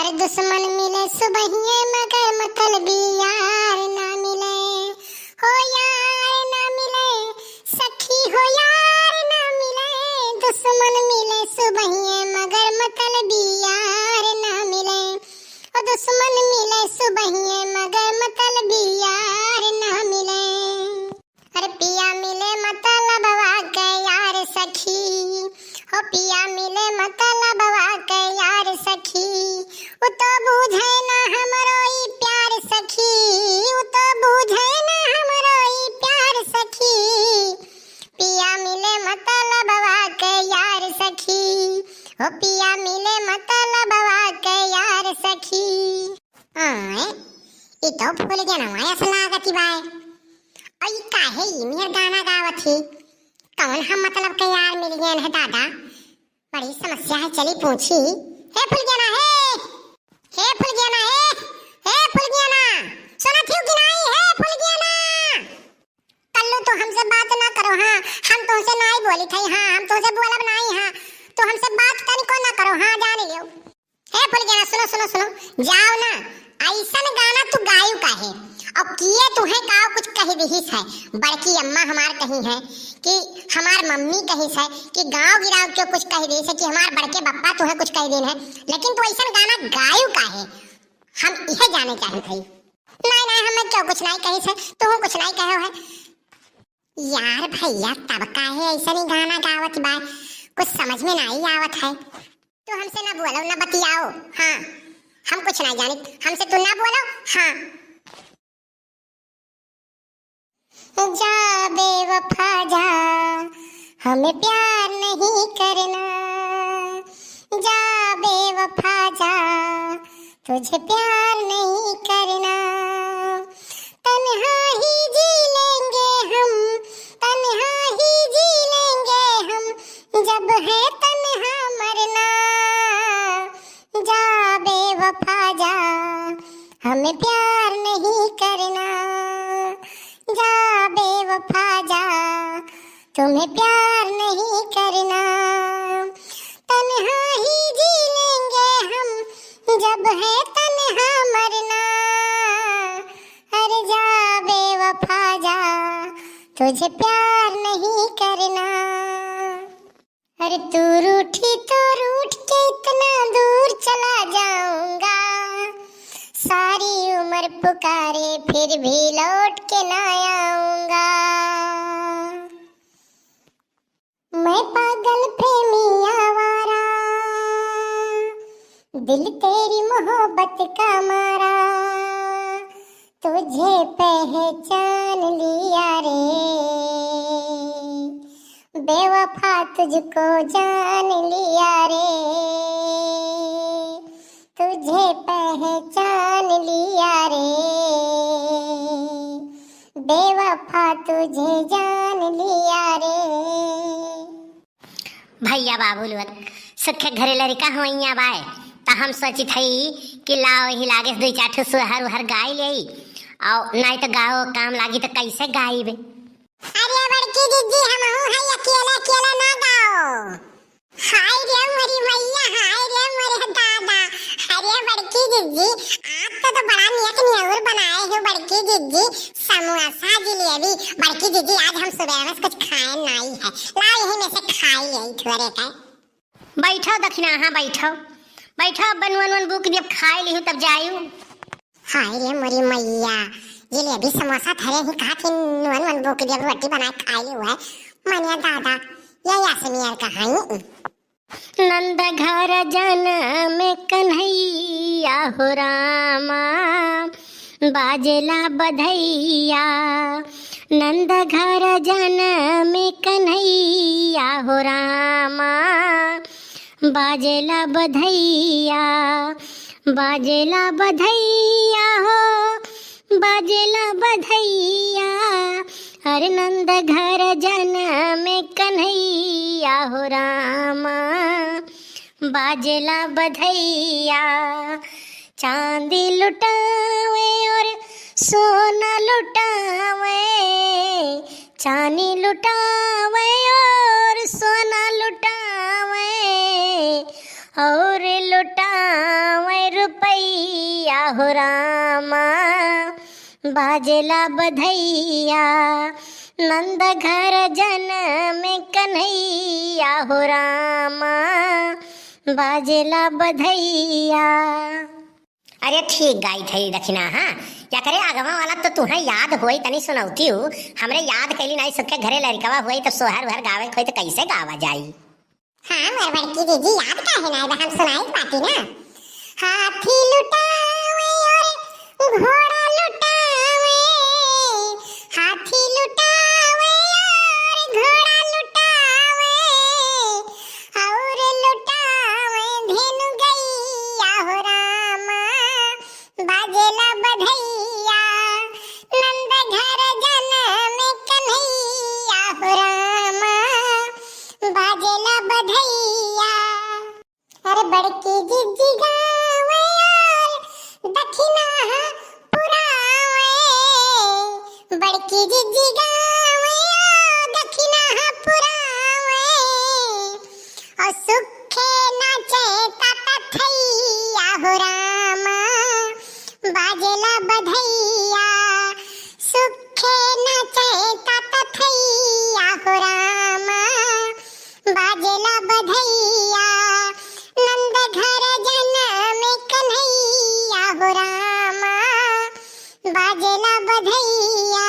अरे दुश्मन मिले सुबहिए मगर मतलबी यार ना मिले, हो यार ना मिले, सखी हो यार ना मिले। दुश्मन मिले सुबहिए मगर मतलबी यार ना मिले, ओ दुश्मन मिले सुबहिए मगर मतलबी यार ना मिले। अरे पिया मिले मतलबवा के यार सखी, हो पिया मिले मतलबवा के यार सखी। वो तो बुझे ना हमरो ई प्यार सखी, वो तो बुझे ना हमरो ई प्यार सखी। पिया मिले मतलबवा के यार सखी, हो पिया मिले मतलबवा के यार सखी। आए ई तो फूल गया ना माया लागती बाय। आई काहे ई मेर गाना गावत ही, कौन हम मतलब के यार मिल गए हैं दादा। बड़ी समस्या है, चली पूछी। हे फुलगियाना हे फुलगियाना हे फुलगियाना, सुना थी कि नहीं? हे फुलगियाना, कल्लू तो हमसे बात ना करो। हाँ हम तुमसे नहीं बोली थी, हाँ हम तुमसे बोलब नहीं, हाँ तो हमसे बात तनिको ना करो, हाँ जान लियो। हे फुलगियाना सुनो सुनो सुनो, जाओ ना ऐसा गाना तू गायू काहे, और किए तुम्हें का कुछ कही दिहिस है। बड़की अम्मा हमार कही है कि हमार मम्मी कही है कि गांव गिराव के कुछ कही दिहिस है कि हमार बड़के बप्पा तुम्हें कुछ कही दिन है, लेकिन तू ऐसा गाना गायू काहे, हम इहे जाने चाहत हई। नहीं नहीं हमें क्यों कुछ नहीं कही है, तू कुछ नहीं कहो है। यार भैया तब काहे ऐसा नहीं गाना गावत बा, कुछ समझ में नहीं आवत है। तू हमसे ना बोलो ना बतियाओ, हाँ हम कुछ नहीं जाने, हमसे तू ना बोलो। हाँ जा बेवफा जा, हमें प्यार नहीं करना। जा बेवफा जा, तुझे प्यार नहीं करना। तन्हा ही जी लेंगे हम, तन्हा ही जी लेंगे हम, जब है तन्हा मरना। जा बेवफा जा, हमें प्यार नहीं करना। जा बेवफा जा, तुम्हें प्यार नहीं करना। तन्हा ही जी लेंगे हम, जब है तन्हा मरना। अरे जा बेवफा जा, तुझे प्यार नहीं करना। अरे तू रूठी तो रूठ के इतना दूर चला जाऊंगा, सारी उम्र पुकारे फिर भी लौट के ना आऊंगा। मैं पागल प्रेमी आवारा, दिल तेरी मोहब्बत का मारा। तुझे पहचान लिया रे बेवफा, तुझको जान लिया रे। तुझे पहचान लिया रे बेवफा, तुझे जान लिया रे। भैया बाबू लोग सुखे घरे लड़का हुआ बाय, तो हम सोची थी कि लाओ ही लागे दो चार ठो सुहर उहर गाय ले, और नहीं तो गाओ काम लागी तो कैसे गाइबे। अरे बड़की दीदी हम है अकेला अकेला ना गाओ। हाय रे मेरी भैया, हाय रे मेरे दादा। अरे बड़की दीदी आप तो बड़ा नियत न्यूर बनाए हो बड़की दीदी, समोसा जलेबी। बड़की दीदी आज हम सुबह में कुछ खाए नहीं है, ला यही में से खाई यही थोड़े का। बैठो दक्षिणा, हाँ बैठो बैठो, बनवन वन बुक जब खाई ली हूँ तब जायू। हाय रे मेरी मैया, जलेबी समोसा थरे ही कहा थी वन वन बुक जब रोटी बना खाई ली है। मनिया दादा ये यासमीर कहानी। नंद घर जन में कन्हैया हो रामा, बाजेला बधैया। नंद घर जन में कन्हैया हो रामा, बाजेला बधैया। बाजेला बधैया हो, बाजेला बधैया। हर नंद घर जन में कन्हैया हो रामा, बाजेला बधैया। चांदी लुटावे और सोना लुटावे, चांदी लुटावे और सोना लुटावे, और लुटावे रुपया हो रामा बाजेला बधैया नंद घर जन में कन्हैया हो रामा बाजेला बधैया। अरे ठीक गाई थई दक्षिणा। हाँ क्या करे आगवा वाला तो तुम्हें याद होई तनी सुनौती हूँ हमरे याद कैली नहीं सबके घरे लड़कवा हुई तो सोहर भर गावे खोई तो कैसे गावा जाई। हाँ मोर बड़की दीदी याद का है ना हम सुनाई बाती ना। हाथी लुटावे और घोड़ा लुटावे हाथी लुटावे और घोड़ा लुटावे और लुटावे धेनु गैया हो रामा बाजेला बधैया नंद घर जन में कन्हैया हो रामा बाजेला बधैया। अरे बड़की जिज्जी गावे और दक्षिणा पुरावे बड़की जिज्जी गावे और दक्षिणा पुरावे और सुखे नाचे ताता थैया हो रामा बाजेला बधैया सुखे नाचे ताता थैया हो रामा बाजेला बधैया नंद घर जन में कन्हैया हो रामा बाजेला बधैया।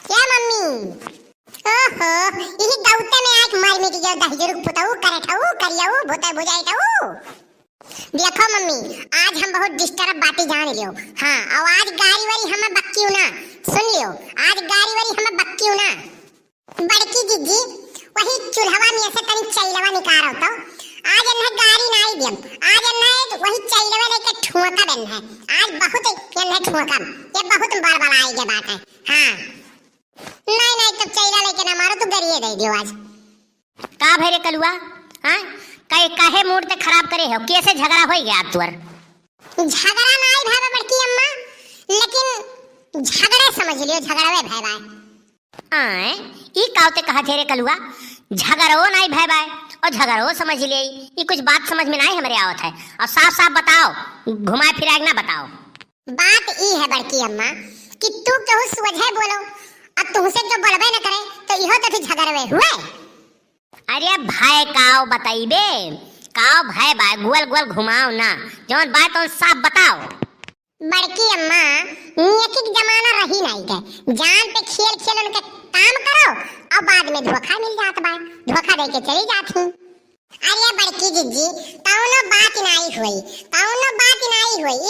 क्या मम्मी ओहो यही दाउते में आज मार मिट गया दहजरुक पुताऊ करठाऊ करियाऊ भोता बुझाइताऊ। देखो मम्मी आज हम बहुत डिस्टर्ब बातें जान लियो। हाँ और आज गाड़ी वाली हमें बक्की ना सुन लियो आज गाड़ी वाली हमें बक्की ना। बड़की जिज्जी वही चूल्हा में से तनी चैलवा निकाल होता आज अन्हे गाड़ी नहीं दियम आज अन्हे वही चैलवा लेके ठुमका बन है आज बहुत अन्हे ठुमका ये बहुत बड़बड़ाई के बात है। हाँ नहीं नहीं तब चैला लेके ना मारो तो गरिए दे दियो आज। का भरे कलुआ हां कई काहे मूड ते खराब करे हो कैसे झगड़ा होई गया तुअर। झगड़ा नहीं भाई बड़की अम्मा लेकिन झगड़े समझ लियो झगड़वे भाई भाई। आए ई कावते कहा थे रे कलुआ झगड़ो नहीं भाई भाई और झगड़ो समझ ले ये कुछ बात समझ में नहीं हमारे आवत है और साफ साफ बताओ घुमा फिरा ना बताओ। बात ई है बड़की अम्मा कि तू केहू सुझे बोलो अब तुमसे जो बोलबे न करे तो इहो तो झगड़वे हुए। अरे भाई काओ बताइबे काओ भाई भाई गोल गोल घुमाओ ना जौन बात तो साफ बताओ। बड़की अम्मा नियति जमाना रही नहीं के जान पे खेल खेल उनके काम करो और बाद में धोखा मिल जात बा धोखा दे के चली जाती। अरे बड़की जिज्जी कौनो बात नहीं हुई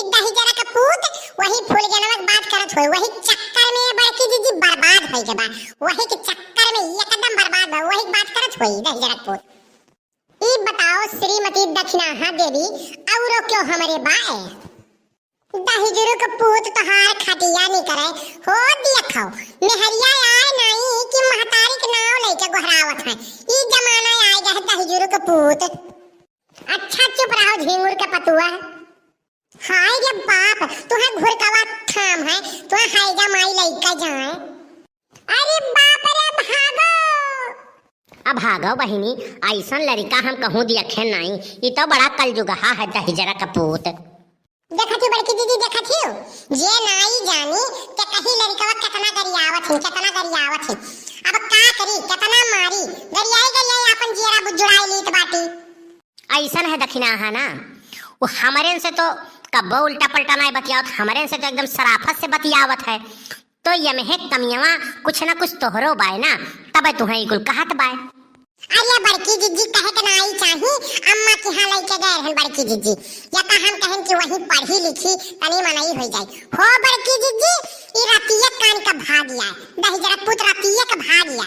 एक दही जरा का पूत वही फूल के नमक बात करत हुई वही चक्कर में बड़की जिज्जी बर्बाद होई के बा वही के चक्कर में एकदम बर्बाद बा वही बात करत हुई दही जरा पूत। ई बताओ श्रीमती दक्षिणा देवी औरो क्यों हमारे बाए दही जरू का पूत तो हार खटिया नहीं करे हो दिया खाओ मेहरिया आए नहीं कि महतारी के नाव लेके गोहरावत है ई जमाना आए गए दही जरू का पूत। अच्छा चुप रहो झिंगुर के पतुआ। हाय रे बाप तुहे घुरकवा थाम है तुहे हाईजा माई लइका जाए। अरे बाप रे भागो अब भागो बहिनी ऐसन लड़का हम कहूं दिखे नहीं ई तो बड़ा कलजुगहा है दही जरा का पूत। देखा थी बड़की दीदी देखा थी ये नाई जानी कि कहीं लड़का कितना गरियावत है अब का करी कितना मारी गरियाई अपन जीरा बुजुड़ाई लीत बाटी। ऐसन है दक्षिणा है ना वो हमारे से तो कब्बो उल्टा पलटा नहीं बतियावत हमारे से तो एकदम सराफत से बतियावत है तो यमहे कमियावा कुछ ना कुछ तोहरो बाय ना तब तुहे कुल कहत बाय। अरे बड़की जिज्जी कहे के नाई चाही अम्मा के हां लेके गए हन बड़की जिज्जी या तो हम कहन कि वही पढ़ी लिखी तनी मनाई हो जाए हो बड़की जिज्जी ई रातिया कान का भागिया दही जरा पुत्र रातिया का भागिया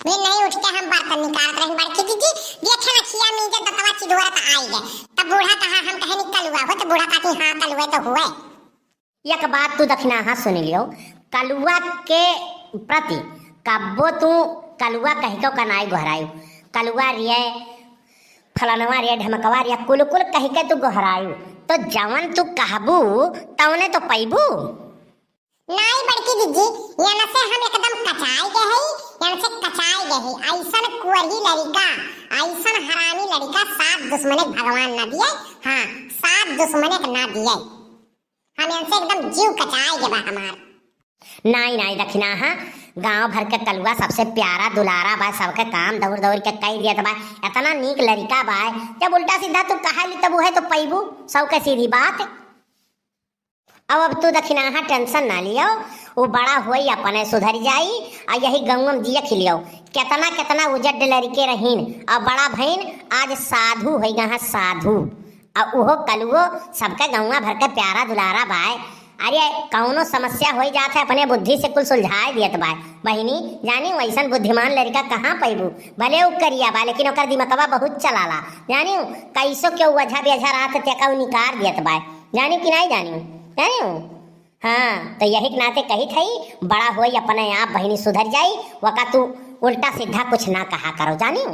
वे नहीं उठते हम बर्तन निकालत रहे बड़की जिज्जी देखे ना खिया मीजे दतवा चिदोरा त आई गए तब बूढ़ा कहा हम कहे निकल हुआ हो तो बूढ़ा कहती हां कल हुए तो हुए। एक बात तू दक्षिणा हां सुन लियो कलुआ के प्रति कब्बो तू कलुआ कहिको का नाई गोहरायु कलुआ रिए फलनवा रिए ढमकवा रिए कुल कुल कहि के तू गोहरायु तो जवन तू कहबू तवने तो पैबू। नाई बड़की जिज्जी याना से हम एकदम कचाई गए ऐसन कुंवरी लड़का ऐसन हरामी लड़का सात दुश्मने भगवान ना दिए। हाँ सात दुश्मने ना दिए हमें उनसे एकदम जीव कचाए के बा हमार। नहीं नहीं दखिना हाँ, गांव भर के कलुआ सबसे प्यारा दुलारा बा, सबके काम दौड़ दौड़ के कई दिया बा, इतना नीक लड़का बा। जब उल्टा सीधा तू कहा ली तब है तो पैबू सब के सीधी बात। अब तू दखिना हाँ टेंशन ना लियो, वो बड़ा होई अपने सुधर जाई और यही गाँव में दिया खिलियो। कितना कितना उजट लड़के रहीन और बड़ा भईन आज साधु हो गया, साधु। और वो कलुओ सबके गौवा भर के प्यारा दुलारा बाय। अरे कौनो समस्या हो जाता है अपने बुद्धि से कुल सुलझाए दियत बाय बहिनी। जानी वैसन बुद्धिमान लड़का कहाँ पैबू, भले उ करिया बा लेकिन ओकर दिमकवा बहुत चलाला। जानी कैसो क्यों वजह बेझा रात तेका निकार दियत बाय, जानी कि नहीं जानी जानी। हाँ तो यही के नाते कही थी बड़ा होई अपने आप बहिनी सुधर जाई, वका तू उल्टा सीधा कुछ ना कहा करो जानी।